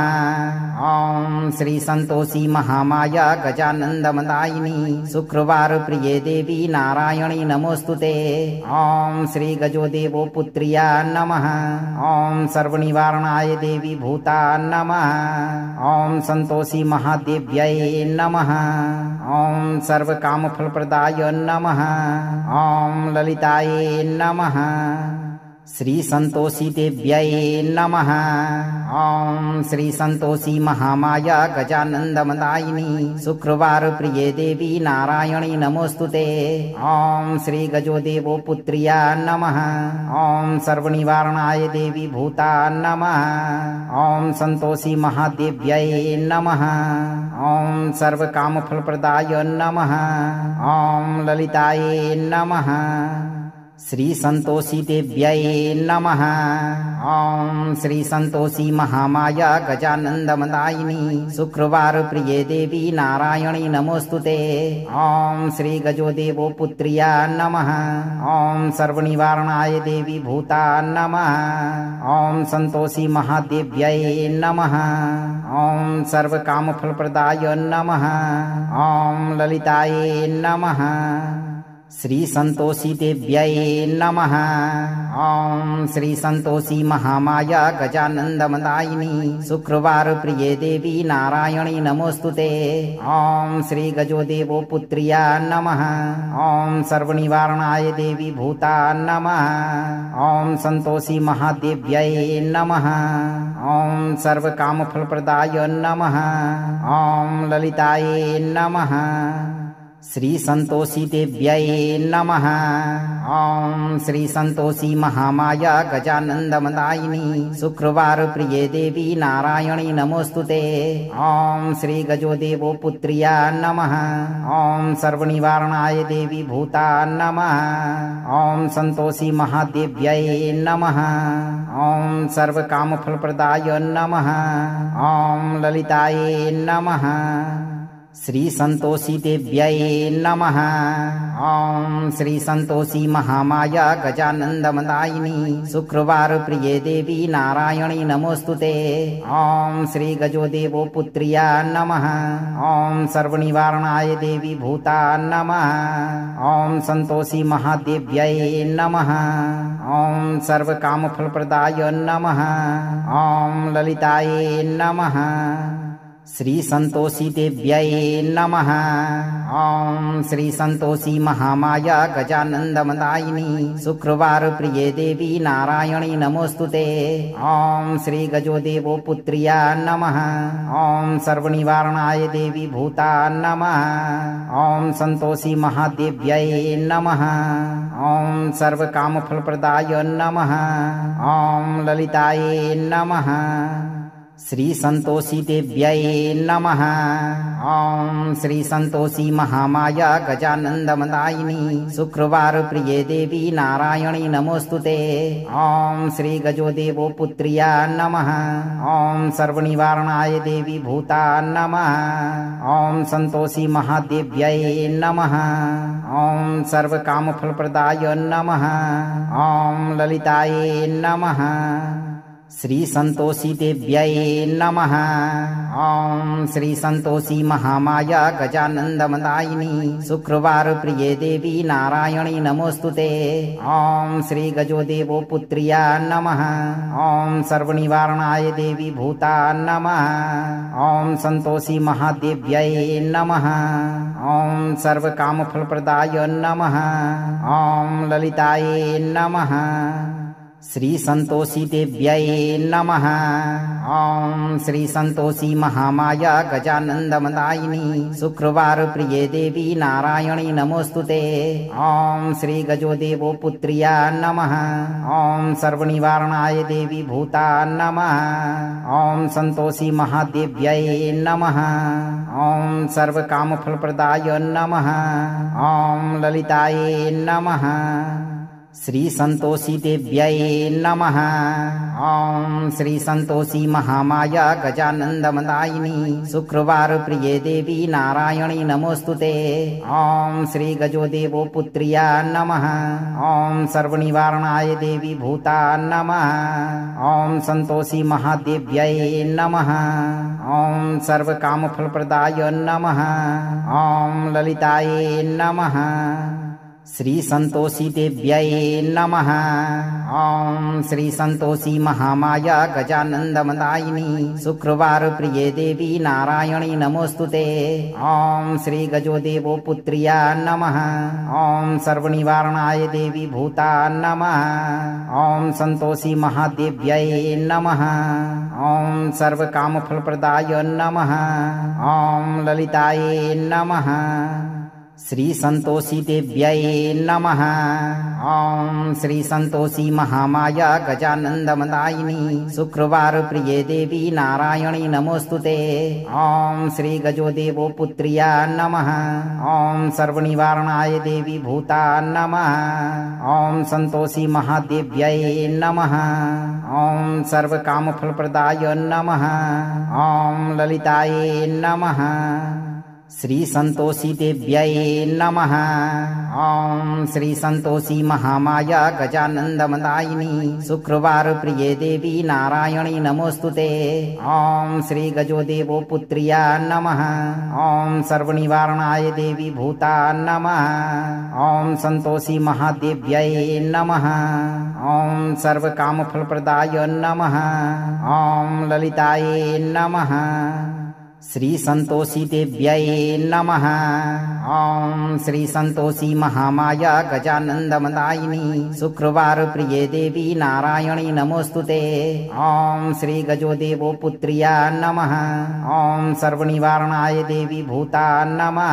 ओम श्री संतोषी महामाया गजानंदमदायिनी शुक्रवार प्रिये देवी नारायणी नमोस्तुते। ओम श्री गजोदेवो पुत्र्या नमः। ओम सर्वनिवारणाय देवी भूता नमः। ओम संतोषी महादेव्यै नमः। ओम सर्वकामफलप्रदाय नमः। ओम ललितायै नमः। श्री संतोषी देव्यै नमः। ओम श्री संतोषी महामाया गजानंदमदायिनी शुक्रवार प्रिये देवी नारायणी नमोस्तुते। ओम श्री गजोदेवो पुत्र्या नमः। ओम सर्वनिवारणाय देवी भूता नमः। ओम संतोषी महादेव्यै नमः। ओम सर्वकामफलप्रदाय नमः। ओम ललितायै नमः। श्री संतोषी देव्यै नमः। ओम श्री संतोषी महामाया गजानंदमदायिनी शुक्रवार प्रिये देवी नारायणी नमोस्तुते। ओम श्री गजोदेवो पुत्र्या नमः। ओम सर्वनिवारणाय देवी भूता नमः। ओम संतोषी महादेव्यै नमः। ओम सर्वकामफलप्रदाय नमः। ओम ललितायै नमः। श्री संतोषी देव्यै नमः। ओम श्री संतोषी महामाया गजानंदमदायिनी शुक्रवार प्रिये देवी नारायणी नमोस्तुते। ओम श्री गजोदेवो पुत्र्या नमः। ओम सर्वनिवारणाय देवी भूता नमः। ओम संतोषी महादेव्यै नमः। ओम सर्वकामफलप्रदाय नमः। ओम ललितायै नमः। श्री संतोषी देव्यै नमः। ओम श्री संतोषी महामाया गजानंदमदायिनी शुक्रवार प्रिये देवी नारायणी नमोस्तुते। ओम श्री गजोदेवो पुत्र्या नमः। ओम सर्वनिवारणाय देवी भूता नमः। ओम संतोषी महादेव्यै नमः। ओम सर्वकामफलप्रदाय नमः। ओम ललितायै नमः। श्री संतोषी देव्यै नमः। ओम श्री संतोषी महामाया गजानंदमदायिनी शुक्रवार प्रिये देवी नारायणी नमोस्तुते। ओम श्री गजोदेवो पुत्र्या नमः। ओम सर्वनिवारणाय देवी भूता नमः। ओम संतोषी महादेव्यै नमः। ओम सर्वकामफलप्रदाय नमः। ओम ललितायै नमः। श्री संतोषी देव्यै नमः। ओम श्री संतोषी महामाया गजानंदमदायिनी शुक्रवार प्रिये देवी नारायणी नमोस्तुते। ओम श्री गजोदेवो पुत्र्या नमः। ओम सर्वनिवारणाय देवी भूता नमः। ओम संतोषी महादेव्यै नमः। ओम सर्वकामफलप्रदाय नमः। ओम ललितायै नमः। श्री संतोषी देव्यै नमः। ओम श्री संतोषी महामाया गजानंदमदायिनी शुक्रवार प्रिये देवी नारायणी नमोस्तुते। ओम श्री गजोदेवो पुत्र्या नमः। ओम सर्वनिवारणाय देवी भूता नमः। ओम संतोषी महादेव्यै नमः। ओम सर्वकामफलप्रदाय नमः। ओम ललितायै नमः। श्री संतोषी देव्यै नमः। ओम श्री संतोषी महामाया गजानंदमदायिनी शुक्रवार प्रिये देवी नारायणी नमोस्तुते। ओम श्री गजोदेवो पुत्र्या नमः। ओम सर्वनिवारणाय देवी भूता नमः। ओम संतोषी महादेव्यै नमः। ओम सर्वकामफलप्रदाय नमः। ओम ललितायै नमः। श्री संतोषी देव्यै नमः। ओम श्री संतोषी महामाया गजानंदमदायिनी शुक्रवार प्रिये देवी नारायणी नमोस्तुते। ओम श्री गजोदेवो पुत्र्या नमः। ओम सर्वनिवारणाय देवी भूता नमः। ओम संतोषी महादेव्यै नमः। ओम सर्वकामफलप्रदाय नमः। ओम ललितायै नमः। श्री संतोषी देव्यै नमः। ओम श्री संतोषी महामाया गजानंदमदायिनी शुक्रवार प्रिये देवी नारायणी नमोस्तुते। ओम श्री गजोदेवो पुत्र्या नमः। ओम सर्वनिवारणाय देवी भूता नमः। ओम संतोषी महादेव्यै नमः। ओम सर्वकामफलप्रदाय नमः। ओम ललितायै नमः। श्री संतोषी देव्यै नमः। ओम श्री संतोषी महामाया गजानंदमदायिनी शुक्रवार प्रिये देवी नारायणी नमोस्तुते। ओम श्री गजोदेवो पुत्र्या नमः। ओम सर्वनिवारणाय देवी भूता नमः। ओम संतोषी महादेव्यै नमः। ओम सर्वकामफलप्रदाय नमः। ओम ललितायै नमः। श्री संतोषी देव्यै नमः। ओम श्री संतोषी महामाया गजानंदमदायिनी शुक्रवार प्रिये देवी नारायणी नमोस्तुते। ओम श्री गजोदेवो पुत्र्या नमः। ओम सर्वनिवारणाय देवी भूता नमः। ओम संतोषी महादेव्यै नमः। ओम सर्वकामफलप्रदाय नमः। ओम ललितायै नमः। श्री संतोषी देव्यै नमः। ओम श्री संतोषी महामाया गजानंदमदायिनी शुक्रवार प्रिये देवी नारायणी नमोस्तुते। ओम श्री गजोदेवो पुत्र्या नमः। ओम सर्वनिवारणाय देवी भूता नमः। ओम संतोषी महादेव्यै नमः। ओम सर्वकामफलप्रदाय नमः। ओम ललितायै नमः। श्री संतोषी देव्यै नमः। ओम श्री संतोषी महामाया गजानंदमदायिनी शुक्रवार प्रिये देवी नारायणी नमोस्तुते। ओम श्री गजोदेवो पुत्र्या नमः। ओम सर्वनिवारणाय देवी भूता नमः।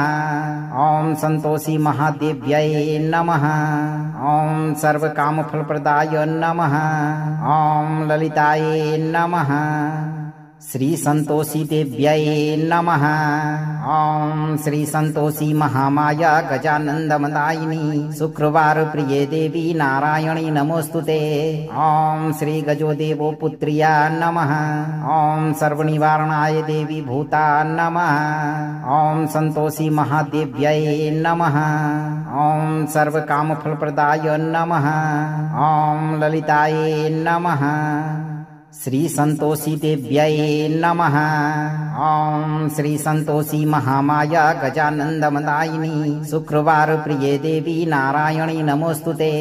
ओम संतोषी महादेव्यै नमः। ओम सर्वकामफलप्रदाय नमः। ओम ललितायै नमः। श्री संतोषी देव्यै नमः। ओम श्री संतोषी महामाया गजानंदमदायिनी शुक्रवार प्रिये देवी नारायणी नमोस्तुते। ओम श्री गजोदेवो पुत्र्या नमः। ओम सर्वनिवारणाय देवी भूता नमः। ओम संतोषी महादेव्यै नमः। ओम सर्वकामफलप्रदाय नमः। ओम ललितायै नमः। श्री संतोषी देव्यै नमः। ओम श्री संतोषी महामाया गजानंदमदायिनी शुक्रवार प्रिये देवी नारायणी नमोस्तुते।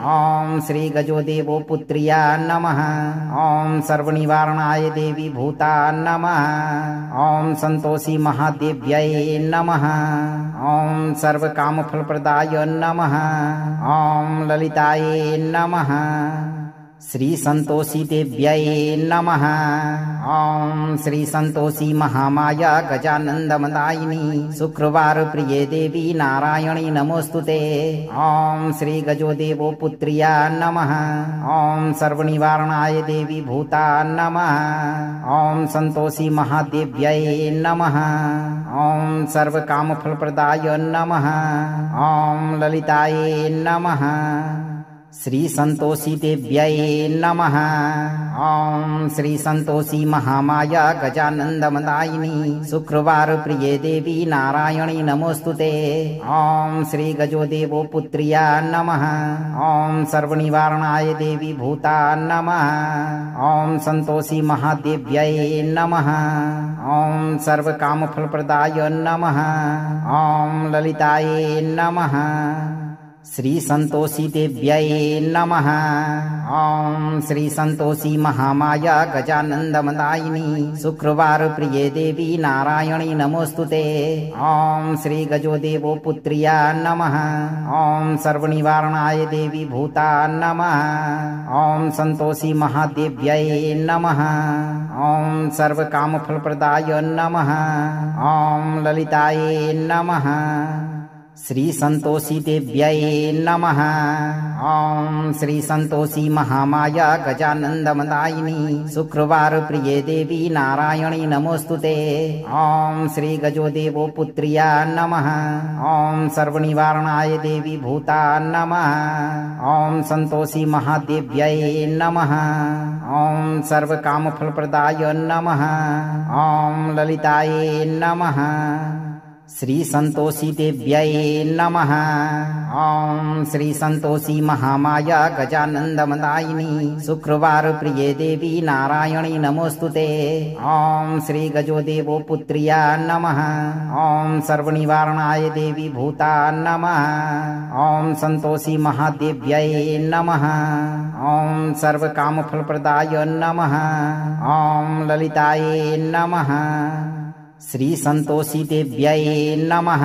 ओम श्री गजोदेवो पुत्र्या नमः। ओम सर्वनिवारणाय देवी भूता नमः। ओम संतोषी महादेव्यै नमः। ओम सर्वकामफलप्रदाय नमः। ओम ललितायै नमः। श्री संतोषी देव्यै नमः। ओम श्री संतोषी महामाया गजानंदमदायिनी शुक्रवार प्रिये देवी नारायणी नमोस्तुते। ओम श्री गजोदेवो पुत्र्या नमः। ओम सर्वनिवारणाय देवी भूता नमः। ओम संतोषी महादेव्यै नमः। ओम सर्वकामफलप्रदाय नमः। ओम ललितायै नमः। श्री संतोषी देव्यै नमः। ओम श्री संतोषी महामाया गजानंदमदायिनी शुक्रवार प्रिये देवी नारायणी नमोस्तुते। ओम श्री गजोदेवो पुत्र्या नमः। ओम सर्वनिवारणाय देवी भूता नमः। ओम संतोषी महादेव्यै नमः। ओम सर्वकामफलप्रदाय नमः। ओम ललितायै नमः। श्री संतोषी देव्यै नमः। ओम श्री संतोषी महामाया गजानंदमदायिनी शुक्रवार प्रिये देवी नारायणी नमोस्तुते। ओम श्री गजोदेवो पुत्र्या नमः। ओम सर्वनिवारणाय देवी भूता नमः। ओम संतोषी महादेव्यै नमः। ओम सर्वकामफलप्रदाय नमः। ओम ललितायै नमः। श्री संतोषी देव्यै नमः। ओम श्री संतोषी महामाया गजानंदमदायिनी शुक्रवार प्रिये देवी नारायणी नमोस्तुते। ओम श्री गजोदेवो पुत्र्या नमः। ओम सर्वनिवारणाय देवी भूता नमः। ओम संतोषी महादेव्यै नमः। ओम सर्वकामफलप्रदाय नमः। ओम ललितायै नमः। श्री संतोषी देव्यै नमः। ओम श्री संतोषी महामाया गजानंदमदायिनी शुक्रवार प्रिये देवी नारायणी नमोस्तुते। ओम श्री गजोदेवो पुत्र्या नमः। ओम सर्वनिवारणाय देवी भूता नमः। ओम संतोषी महादेव्यै नमः। ओम सर्वकामफलप्रदाय नमः। ओम ललितायै नमः। श्री संतोषी देव्यै नमः।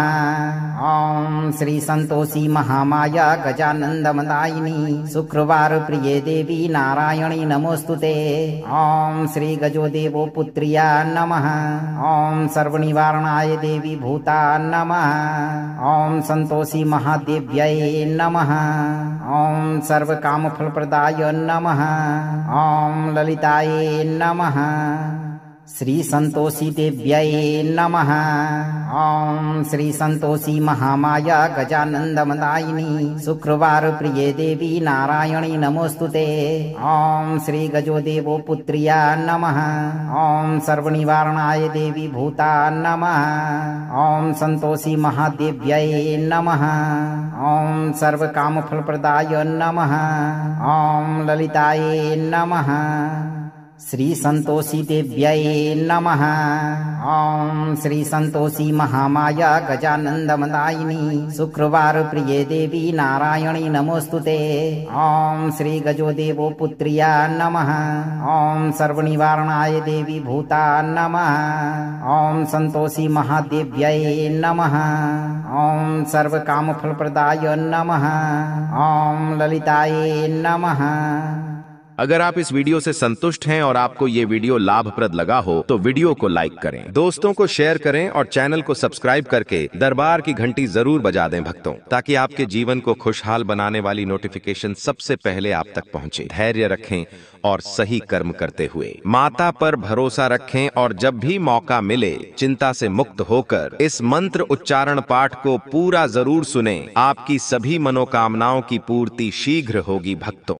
ओम श्री संतोषी महामाया गजानंदमदायिनी शुक्रवार प्रिये देवी नारायणी नमोस्तुते। ओम श्री गजोदेवो पुत्र्या नमः। ओम सर्वनिवारणाय देवी भूता नमः। ओम संतोषी महादेव्यै नमः। ओम सर्वकामफलप्रदाय नमः। ओम ललितायै नमः। श्री संतोषी देव्यै नमः। ओम श्री संतोषी महामाया गजानंदमदायिनी शुक्रवार प्रिये देवी नारायणी नमोस्तुते। ओम श्री गजोदेवो पुत्र्या नमः। ओम सर्वनिवारणाय देवी भूता नमः। ओम संतोषी महादेव्यै नमः। ओम सर्वकामफलप्रदाय नमः। ओम ललितायै नमः। श्री संतोषी देव्यै नमः। ओम श्री संतोषी महामाया गजानंदमदायिनी शुक्रवार प्रिये देवी नारायणी नमोस्तुते। ओम श्री गजो देवो पुत्र्या नमः। ओम सर्वनिवारणाय देवी भूता नमः। ओम संतोषी महादेव्यै नमः। ओम सर्व काम फल प्रदाय नमः। ओम ललिताय नमः। अगर आप इस वीडियो से संतुष्ट हैं और आपको ये वीडियो लाभप्रद लगा हो तो वीडियो को लाइक करें, दोस्तों को शेयर करें और चैनल को सब्सक्राइब करके दरबार की घंटी जरूर बजा दें भक्तों, ताकि आपके जीवन को खुशहाल बनाने वाली नोटिफिकेशन सबसे पहले आप तक पहुंचे। धैर्य रखें और सही कर्म करते हुए माता पर भरोसा रखें और जब भी मौका मिले चिंता से मुक्त होकर इस मंत्र उच्चारण पाठ को पूरा जरूर सुनें। आपकी सभी मनोकामनाओं की पूर्ति शीघ्र होगी भक्तों।